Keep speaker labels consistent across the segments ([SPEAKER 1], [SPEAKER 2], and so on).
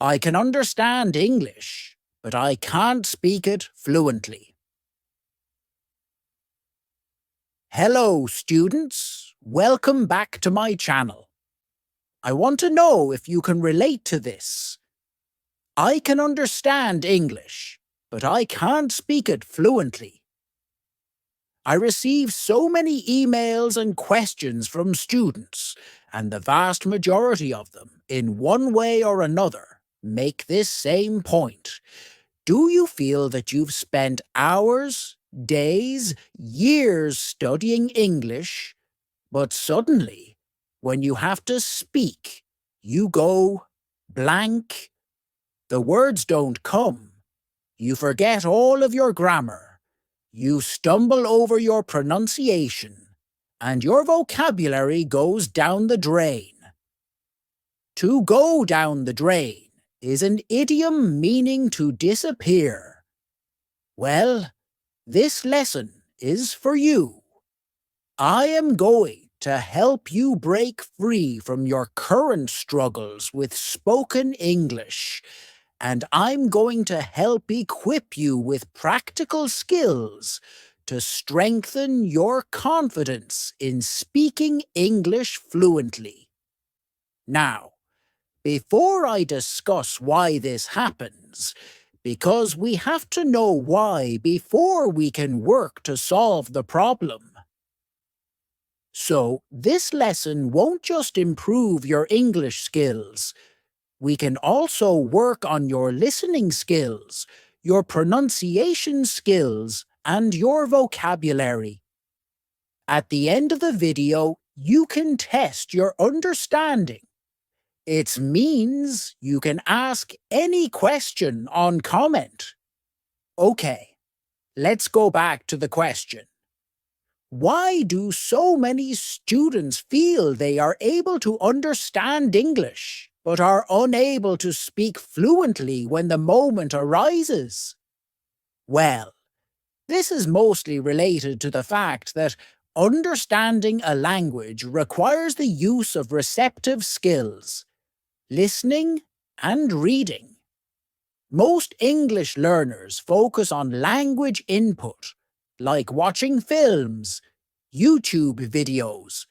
[SPEAKER 1] I can understand English, but I can't speak it fluently. Hello, students. Welcome back to my channel. I want to know if you can relate to this. I can understand English, but I can't speak it fluently. I receive so many emails and questions from students, and the vast majority of them, in one way or another, make this same point. Do you feel that you've spent hours, days, years studying English, but suddenly, when you have to speak, you go blank? The words don't come. You forget all of your grammar. You stumble over your pronunciation, and your vocabulary goes down the drain. To go down the drain is an idiom meaning to disappear. Well, this lesson is for you. I am going to help you break free from your current struggles with spoken English, and I'm going to help equip you with practical skills to strengthen your confidence in speaking English fluently. Now, before I discuss why this happens, because we have to know why before we can work to solve the problem. So, this lesson won't just improve your English skills. We can also work on your listening skills, your pronunciation skills, and your vocabulary. At the end of the video, you can test your understanding. It means you can ask any question on comment. Okay, let's go back to the question. Why do so many students feel they are able to understand English, but are unable to speak fluently when the moment arises? Well, this is mostly related to the fact that understanding a language requires the use of receptive skills, listening and reading. Most English learners focus on language input, like watching films, YouTube videos,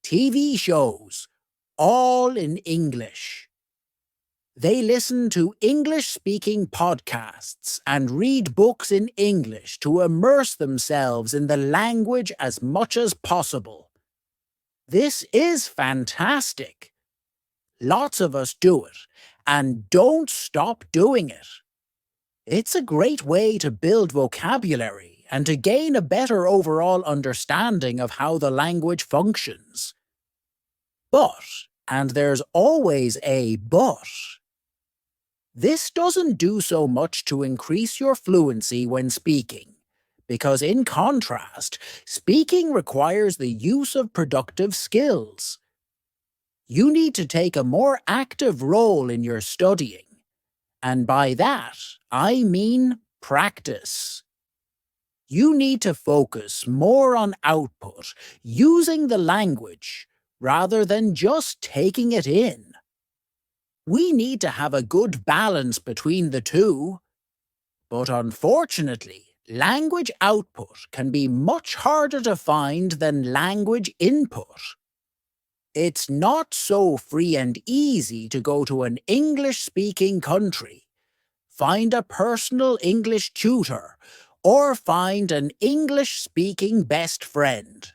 [SPEAKER 1] TV shows, all in English. They listen to English-speaking podcasts and read books in English to immerse themselves in the language as much as possible. This is fantastic. Lots of us do it, and don't stop doing it. It's a great way to build vocabulary and to gain a better overall understanding of how the language functions. But, and there's always a but, this doesn't do so much to increase your fluency when speaking, because in contrast, speaking requires the use of productive skills. You need to take a more active role in your studying, and by that, I mean practice. You need to focus more on output, using the language, rather than just taking it in. We need to have a good balance between the two. But unfortunately, language output can be much harder to find than language input. It's not so free and easy to go to an English-speaking country, find a personal English tutor, or find an English-speaking best friend.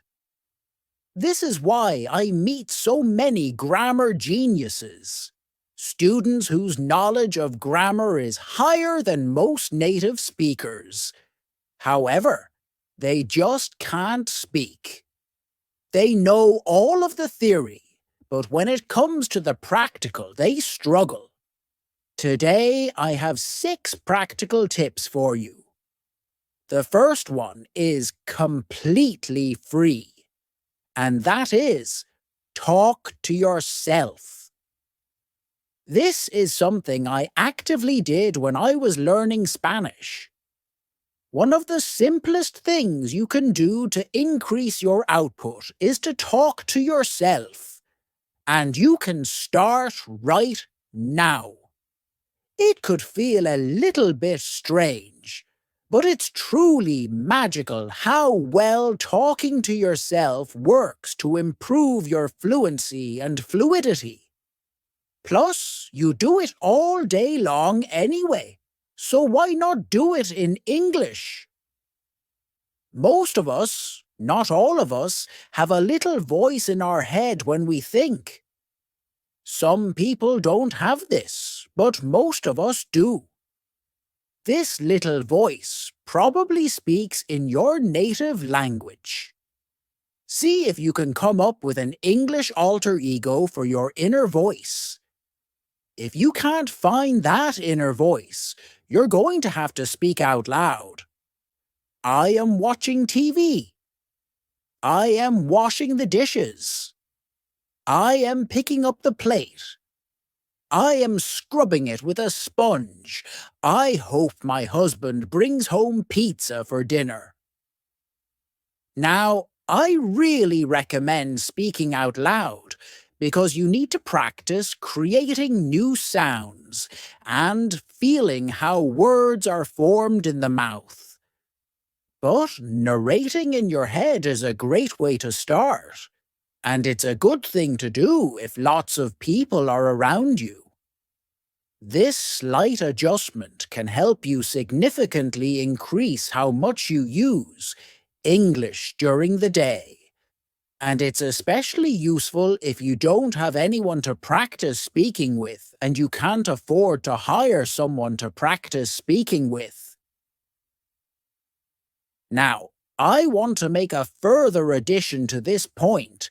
[SPEAKER 1] This is why I meet so many grammar geniuses, students whose knowledge of grammar is higher than most native speakers. However, they just can't speak. They know all of the theory, but when it comes to the practical, they struggle. Today, I have 6 practical tips for you. The first one is completely free, and that is, talk to yourself. This is something I actively did when I was learning Spanish. One of the simplest things you can do to increase your output is to talk to yourself, and you can start right now. It could feel a little bit strange, but it's truly magical how well talking to yourself works to improve your fluency and fluidity. Plus, you do it all day long anyway, so why not do it in English? Most of us, not all of us, have a little voice in our head when we think. Some people don't have this, but most of us do. This little voice probably speaks in your native language. See if you can come up with an English alter ego for your inner voice. If you can't find that inner voice, you're going to have to speak out loud. I am watching TV. I am washing the dishes. I am picking up the plate. I am scrubbing it with a sponge. I hope my husband brings home pizza for dinner. Now, I really recommend speaking out loud because you need to practice creating new sounds and feeling how words are formed in the mouth. But narrating in your head is a great way to start. And it's a good thing to do if lots of people are around you. This slight adjustment can help you significantly increase how much you use English during the day. And it's especially useful if you don't have anyone to practice speaking with and you can't afford to hire someone to practice speaking with. Now, I want to make a further addition to this point.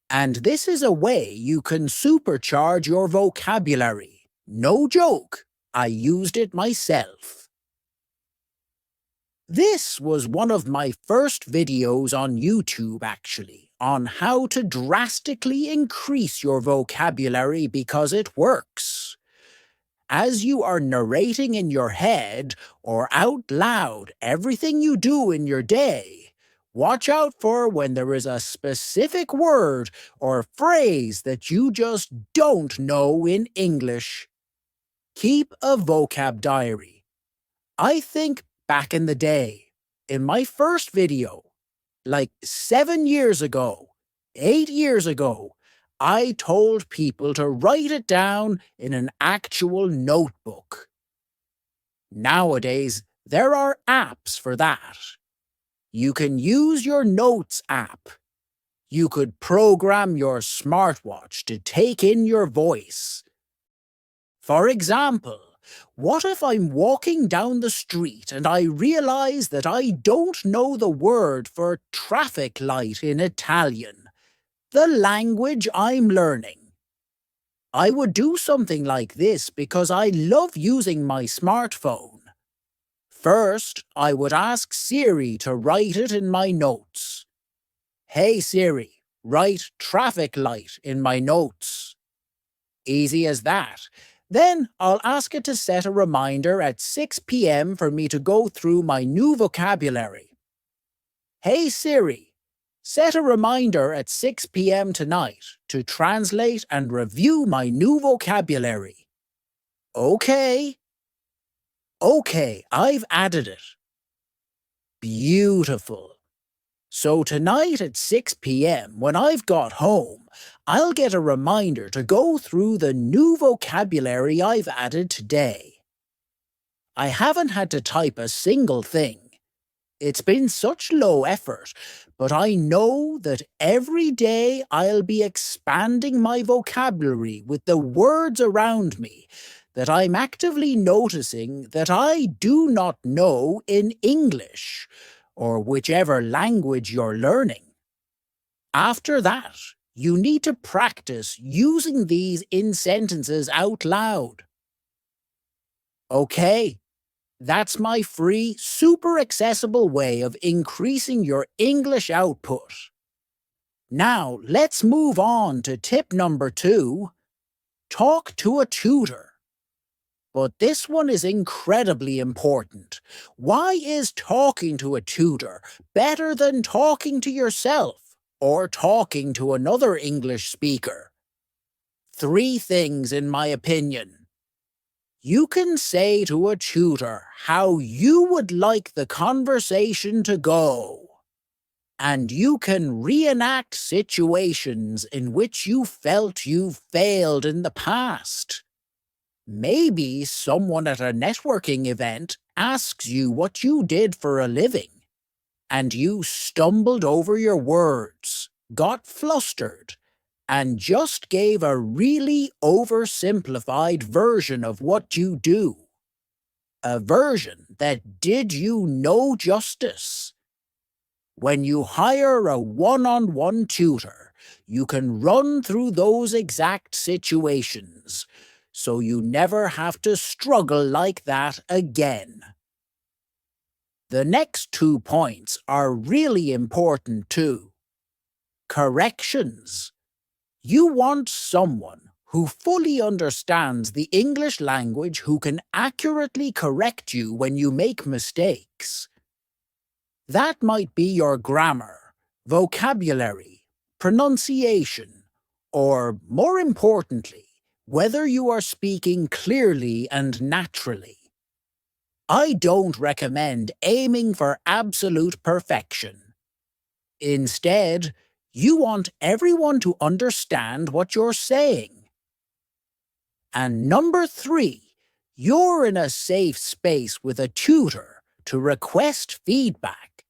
[SPEAKER 1] And this is a way you can supercharge your vocabulary. No joke, I used it myself. This was one of my first videos on YouTube actually, on how to drastically increase your vocabulary because it works. As you are narrating in your head or out loud everything you do in your day, watch out for when there is a specific word or phrase that you just don't know in English. Keep a vocab diary. I think back in the day, in my first video, like 7 years ago, 8 years ago, I told people to write it down in an actual notebook. Nowadays, there are apps for that. You can use your Notes app. You could program your smartwatch to take in your voice. For example, what if I'm walking down the street and I realize that I don't know the word for traffic light in Italian, the language I'm learning? I would do something like this because I love using my smartphone. First, I would ask Siri to write it in my notes. Hey Siri, write traffic light in my notes. Easy as that. Then I'll ask it to set a reminder at 6 p.m. for me to go through my new vocabulary. Hey Siri, set a reminder at 6 p.m. tonight to translate and review my new vocabulary. Okay. Okay, I've added it. Beautiful. So tonight at 6 p.m. when I've got home, I'll get a reminder to go through the new vocabulary I've added today. I haven't had to type a single thing. It's been such low effort, but I know that every day I'll be expanding my vocabulary with the words around me that I'm actively noticing that I do not know in English, or whichever language you're learning. After that, you need to practice using these in sentences out loud. Okay, that's my free, super accessible way of increasing your English output. Now, let's move on to tip number 2. Talk to a tutor. But this one is incredibly important. Why is talking to a tutor better than talking to yourself or talking to another English speaker? 3 things in my opinion. You can say to a tutor how you would like the conversation to go. And you can reenact situations in which you felt you failed in the past. Maybe someone at a networking event asks you what you did for a living, and you stumbled over your words, got flustered, and just gave a really oversimplified version of what you do. A version that did you no justice. When you hire a one-on-one tutor, you can run through those exact situations, so you never have to struggle like that again. The next 2 points are really important too. Corrections. You want someone who fully understands the English language who can accurately correct you when you make mistakes. That might be your grammar, vocabulary, pronunciation, or, more importantly, whether you are speaking clearly and naturally. I don't recommend aiming for absolute perfection. Instead, you want everyone to understand what you're saying. And number 3, you're in a safe space with a tutor to request feedback,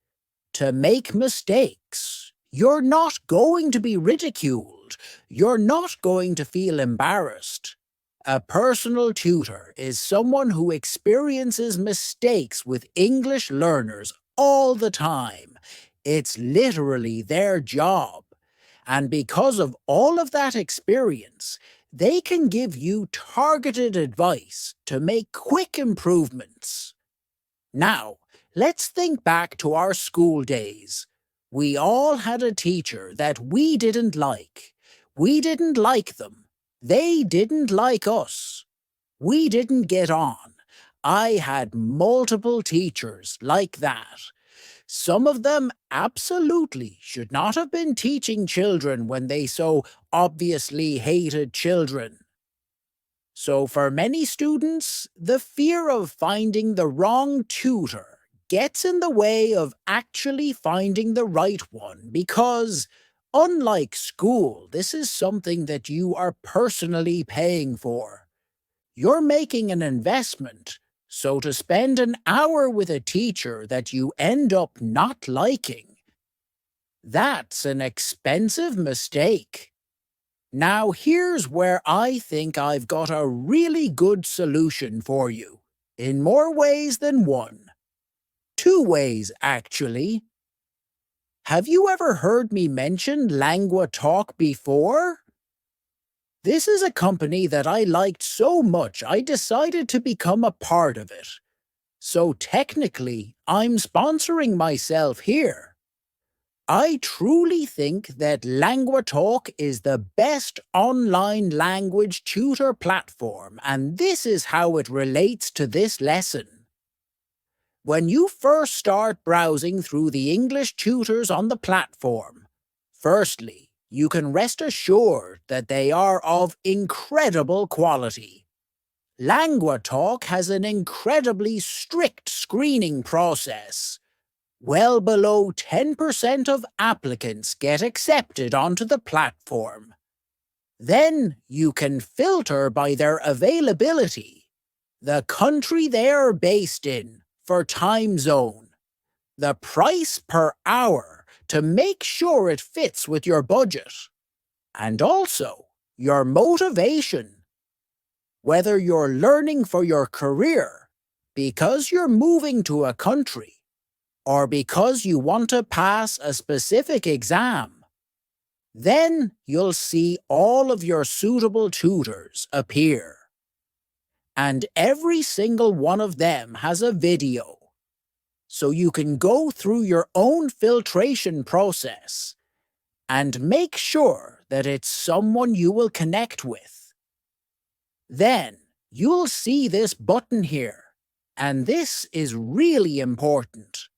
[SPEAKER 1] to make mistakes. You're not going to be ridiculed. You're not going to feel embarrassed. A personal tutor is someone who experiences mistakes with English learners all the time. It's literally their job. And because of all of that experience, they can give you targeted advice to make quick improvements. Now, let's think back to our school days. We all had a teacher that we didn't like. We didn't like them. They didn't like us. We didn't get on. I had multiple teachers like that. Some of them absolutely should not have been teaching children when they so obviously hated children. So for many students, the fear of finding the wrong tutor gets in the way of actually finding the right one because, unlike school, this is something that you are personally paying for. You're making an investment, so to spend an hour with a teacher that you end up not liking, that's an expensive mistake. Now here's where I think I've got a really good solution for you, in more ways than one. 2 ways, actually. Have you ever heard me mention Lingua Talk before? This is a company that I liked so much I decided to become a part of it. So technically, I'm sponsoring myself here. I truly think that Lingua Talk is the best online language tutor platform, and this is how it relates to this lesson. When you first start browsing through the English tutors on the platform, firstly, you can rest assured that they are of incredible quality. Lingua Talk has an incredibly strict screening process. Well below 10% of applicants get accepted onto the platform. Then you can filter by their availability, the country they are based in for time zone, the price per hour to make sure it fits with your budget, and also your motivation. Whether you're learning for your career, because you're moving to a country, or because you want to pass a specific exam, then you'll see all of your suitable tutors appear. And every single one of them has a video, so you can go through your own filtration process and make sure that it's someone you will connect with. Then you'll see this button here, and this is really important.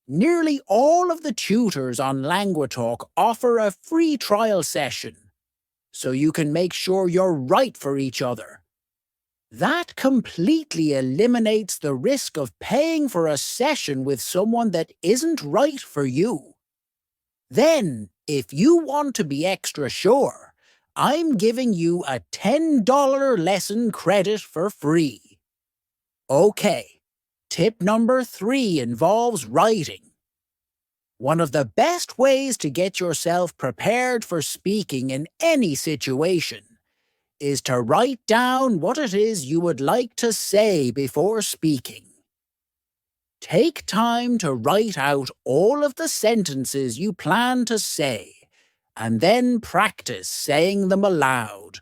[SPEAKER 1] Nearly all of the tutors on Lingua Talk offer a free trial session, so you can make sure you're right for each other. That completely eliminates the risk of paying for a session with someone that isn't right for you. Then, if you want to be extra sure, I'm giving you a $10 lesson credit for free. Okay, tip number 3 involves writing. One of the best ways to get yourself prepared for speaking in any situation is to write down what it is you would like to say before speaking. Take time to write out all of the sentences you plan to say, and then practice saying them aloud.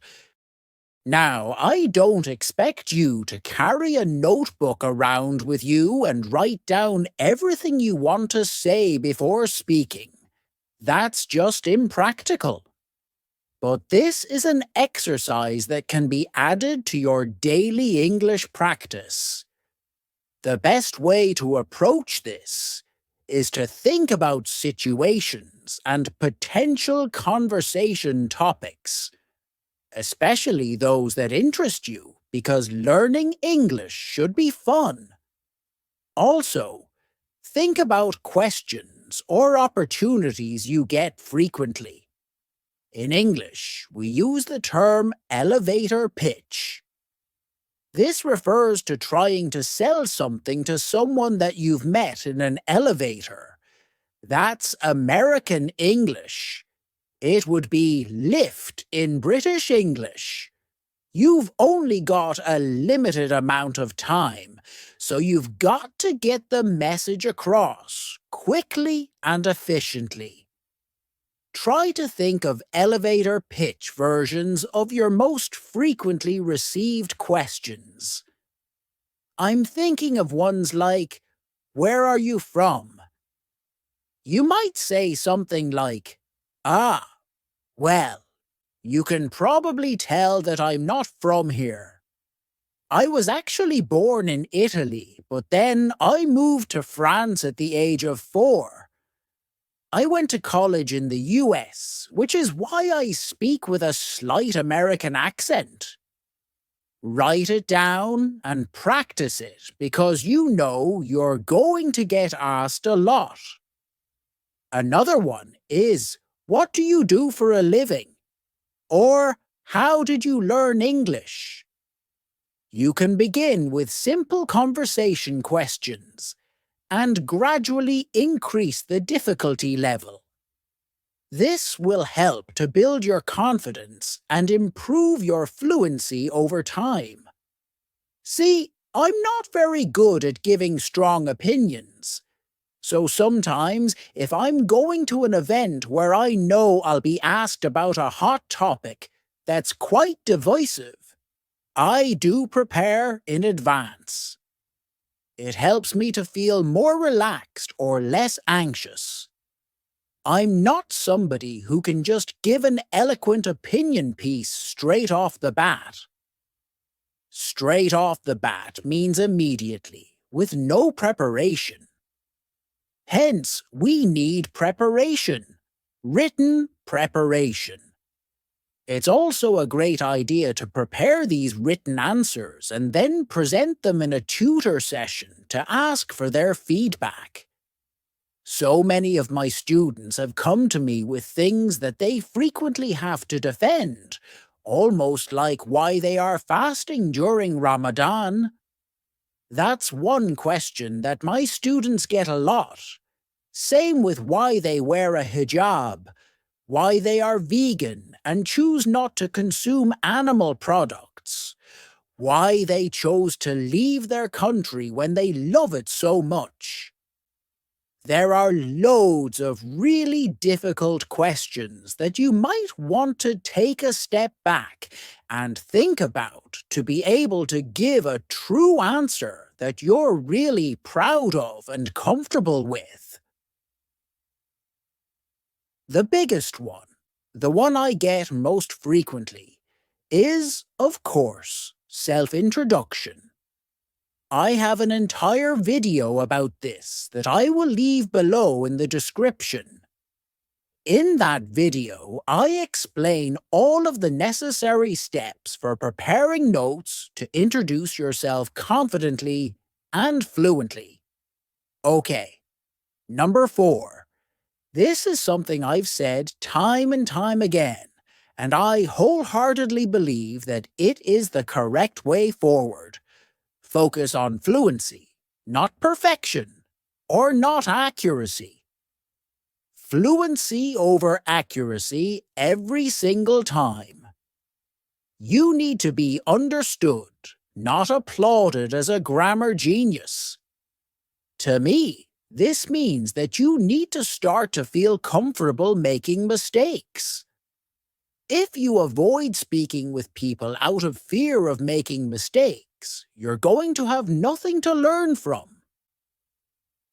[SPEAKER 1] Now, I don't expect you to carry a notebook around with you and write down everything you want to say before speaking. That's just impractical. But this is an exercise that can be added to your daily English practice. The best way to approach this is to think about situations and potential conversation topics, especially those that interest you, because learning English should be fun. Also, think about questions or opportunities you get frequently. In English, we use the term elevator pitch. This refers to trying to sell something to someone that you've met in an elevator. That's American English. It would be lift in British English. You've only got a limited amount of time, so you've got to get the message across quickly and efficiently. Try to think of elevator pitch versions of your most frequently received questions. I'm thinking of ones like, "Where are you from?" You might say something like, "Ah, well, you can probably tell that I'm not from here. I was actually born in Italy, but then I moved to France at the age of 4. I went to college in the US, which is why I speak with a slight American accent." Write it down and practice it because you know you're going to get asked a lot. Another one is, "What do you do for a living?" Or, "How did you learn English?" You can begin with simple conversation questions and gradually increase the difficulty level. This will help to build your confidence and improve your fluency over time. See, I'm not very good at giving strong opinions. So sometimes, if I'm going to an event where I know I'll be asked about a hot topic that's quite divisive, I do prepare in advance. It helps me to feel more relaxed or less anxious. I'm not somebody who can just give an eloquent opinion piece straight off the bat. Straight off the bat means immediately, with no preparation. Hence, we need preparation, written preparation. It's also a great idea to prepare these written answers and then present them in a tutor session to ask for their feedback. So many of my students have come to me with things that they frequently have to defend, almost like why they are fasting during Ramadan. That's one question that my students get a lot. Same with why they wear a hijab, why they are vegan and choose not to consume animal products, why they chose to leave their country when they love it so much. There are loads of really difficult questions that you might want to take a step back and think about to be able to give a true answer that you're really proud of and comfortable with. The biggest one, the one I get most frequently, is, of course, self-introduction. I have an entire video about this that I will leave below in the description. In that video, I explain all of the necessary steps for preparing notes to introduce yourself confidently and fluently. Okay, number 4. This is something I've said time and time again, and I wholeheartedly believe that it is the correct way forward. Focus on fluency, not perfection, or not accuracy. Fluency over accuracy every single time. You need to be understood, not applauded as a grammar genius. To me, this means that you need to start to feel comfortable making mistakes. If you avoid speaking with people out of fear of making mistakes, you're going to have nothing to learn from.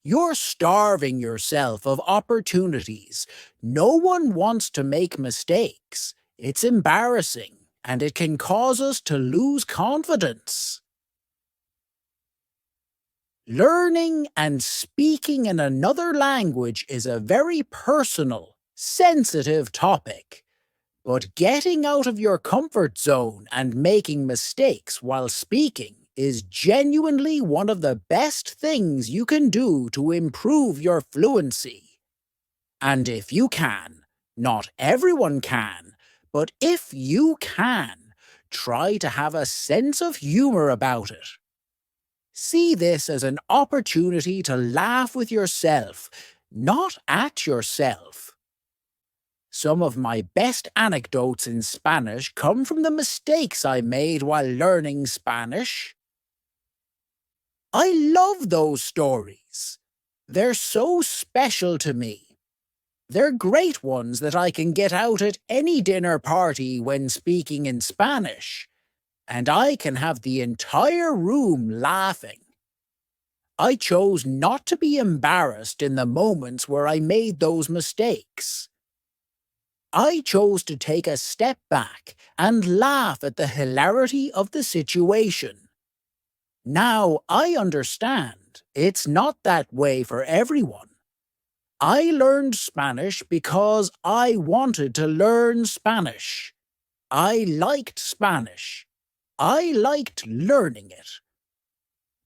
[SPEAKER 1] You're starving yourself of opportunities. No one wants to make mistakes. It's embarrassing, and it can cause us to lose confidence. Learning and speaking in another language is a very personal, sensitive topic. But getting out of your comfort zone and making mistakes while speaking is genuinely one of the best things you can do to improve your fluency. And if you can, not everyone can, but if you can, try to have a sense of humor about it. See this as an opportunity to laugh with yourself, not at yourself. Some of my best anecdotes in Spanish come from the mistakes I made while learning Spanish. I love those stories. They're so special to me. They're great ones that I can get out at any dinner party when speaking in Spanish, and I can have the entire room laughing. I chose not to be embarrassed in the moments where I made those mistakes. I chose to take a step back and laugh at the hilarity of the situation. Now I understand it's not that way for everyone. I learned Spanish because I wanted to learn Spanish. I liked Spanish. I liked learning it.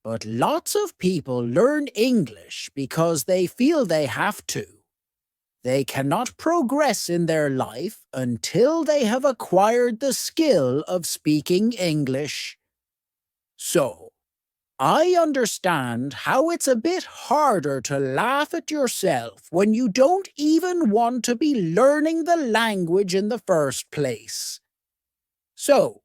[SPEAKER 1] But lots of people learn English because they feel they have to. They cannot progress in their life until they have acquired the skill of speaking English. So, I understand how it's a bit harder to laugh at yourself when you don't even want to be learning the language in the first place. So,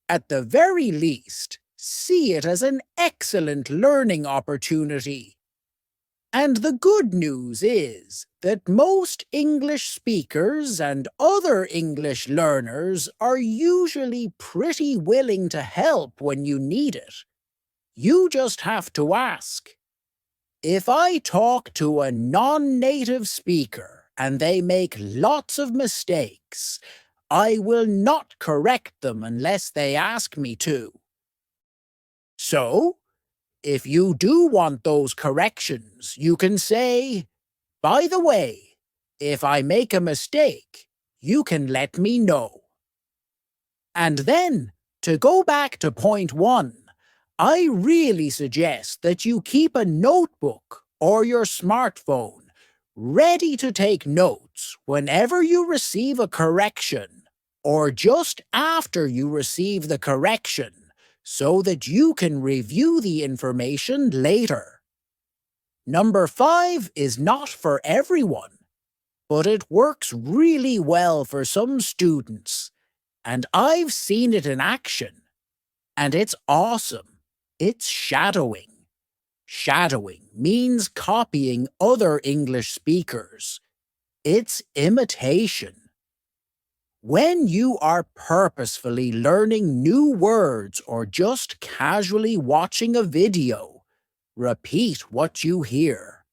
[SPEAKER 1] at the very least, see it as an excellent learning opportunity. And the good news is that most English speakers and other English learners are usually pretty willing to help when you need it. You just have to ask. If I talk to a non-native speaker and they make lots of mistakes, I will not correct them unless they ask me to. So, if you do want those corrections, you can say, "By the way, if I make a mistake, you can let me know." And then, to go back to point 1, I really suggest that you keep a notebook or your smartphone ready to take notes whenever you receive a correction, or just after you receive the correction, so that you can review the information later. Number 5 is not for everyone, but it works really well for some students, and I've seen it in action, and it's awesome. It's shadowing. Shadowing means copying other English speakers. It's imitation. When you are purposefully learning new words or just casually watching a video, repeat what you hear.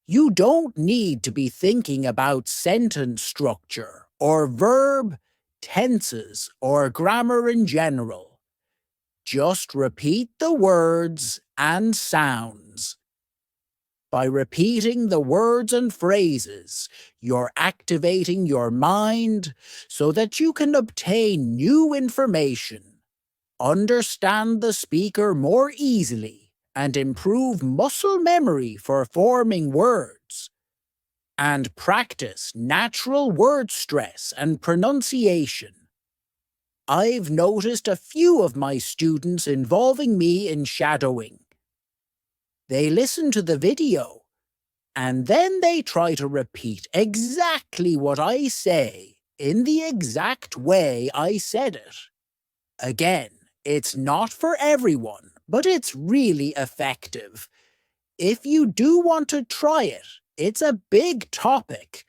[SPEAKER 1] You don't need to be thinking about sentence structure or verb, tenses, or grammar in general. Just repeat the words and sounds. By repeating the words and phrases, you're activating your mind so that you can obtain new information, understand the speaker more easily, and improve muscle memory for forming words. And practice natural word stress and pronunciation. I've noticed a few of my students involving me in shadowing. They listen to the video, and then they try to repeat exactly what I say in the exact way I said it. Again, it's not for everyone, but it's really effective. If you do want to try it, it's a big topic.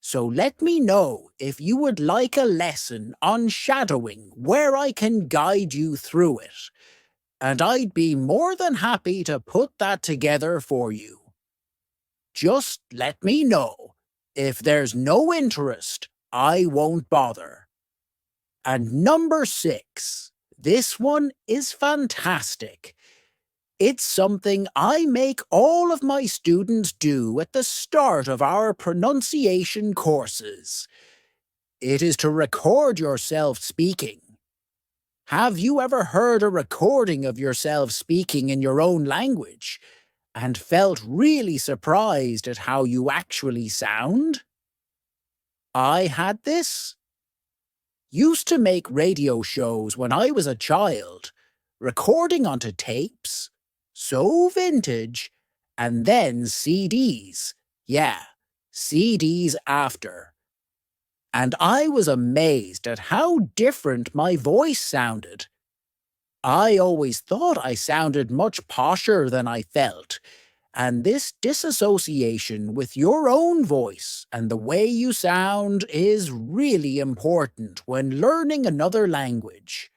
[SPEAKER 1] So let me know if you would like a lesson on shadowing where I can guide you through it, and I'd be more than happy to put that together for you. Just let me know. If there's no interest, I won't bother. And number 6. This one is fantastic. It's something I make all of my students do at the start of our pronunciation courses. It is to record yourself speaking. Have you ever heard a recording of yourself speaking in your own language and felt really surprised at how you actually sound? I had this. Used to make radio shows when I was a child, recording onto tapes, so vintage, and then CDs. Yeah, CDs after. And I was amazed at how different my voice sounded. I always thought I sounded much posher than I felt, and this disassociation with your own voice and the way you sound is really important when learning another language.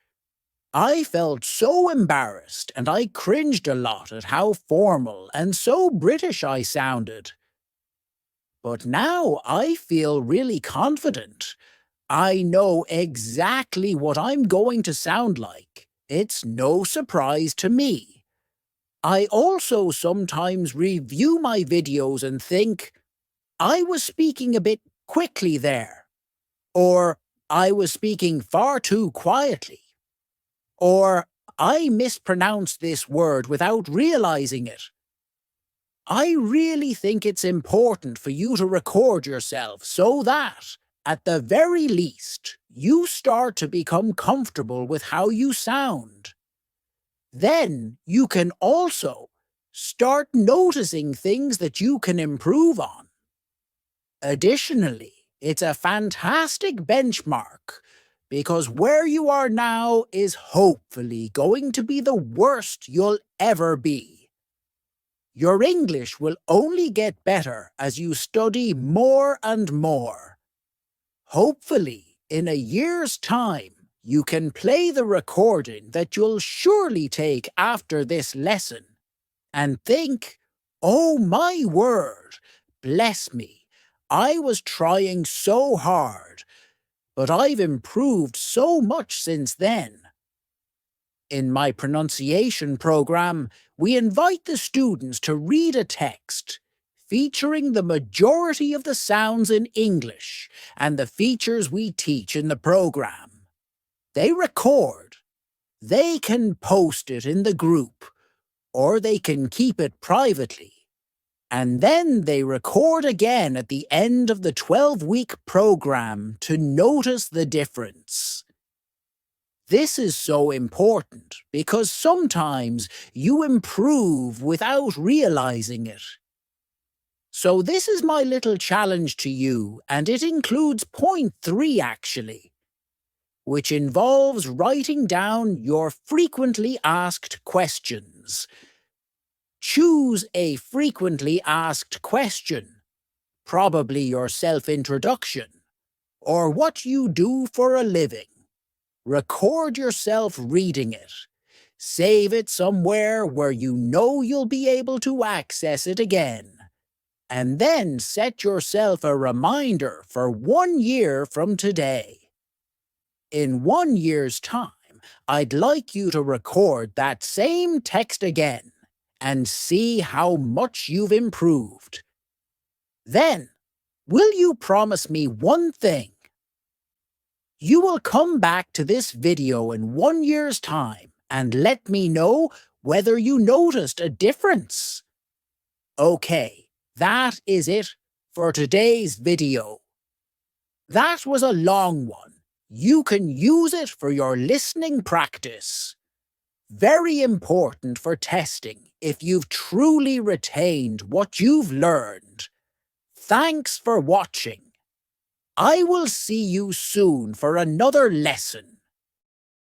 [SPEAKER 1] I felt so embarrassed and I cringed a lot at how formal and so British I sounded. But now I feel really confident. I know exactly what I'm going to sound like. It's no surprise to me. I also sometimes review my videos and think, I was speaking a bit quickly there, or I was speaking far too quietly, or I mispronounced this word without realizing it. I really think it's important for you to record yourself so that, at the very least, you start to become comfortable with how you sound. Then you can also start noticing things that you can improve on. Additionally, it's a fantastic benchmark because where you are now is hopefully going to be the worst you'll ever be. Your English will only get better as you study more and more. Hopefully, in a year's time, you can play the recording that you'll surely take after this lesson and think, oh my word, bless me, I was trying so hard, but I've improved so much since then. In my pronunciation program, we invite the students to read a text featuring the majority of the sounds in English and the features we teach in the program. They record. They can post it in the group, or they can keep it privately. And then they record again at the end of the 12-week program to notice the difference. This is so important because sometimes you improve without realizing it. So this is my little challenge to you, and it includes point 3 actually, which involves writing down your frequently asked questions. Choose a frequently asked question, probably your self-introduction, or what you do for a living. Record yourself reading it. Save it somewhere where you know you'll be able to access it again. And then set yourself a reminder for 1 year from today. In 1 year's time, I'd like you to record that same text again and see how much you've improved. Then, will you promise me one thing? You will come back to this video in 1 year's time and let me know whether you noticed a difference. Okay, that is it for today's video. That was a long one. You can use it for your listening practice. Very important for testing if you've truly retained what you've learned. Thanks for watching. I will see you soon for another lesson.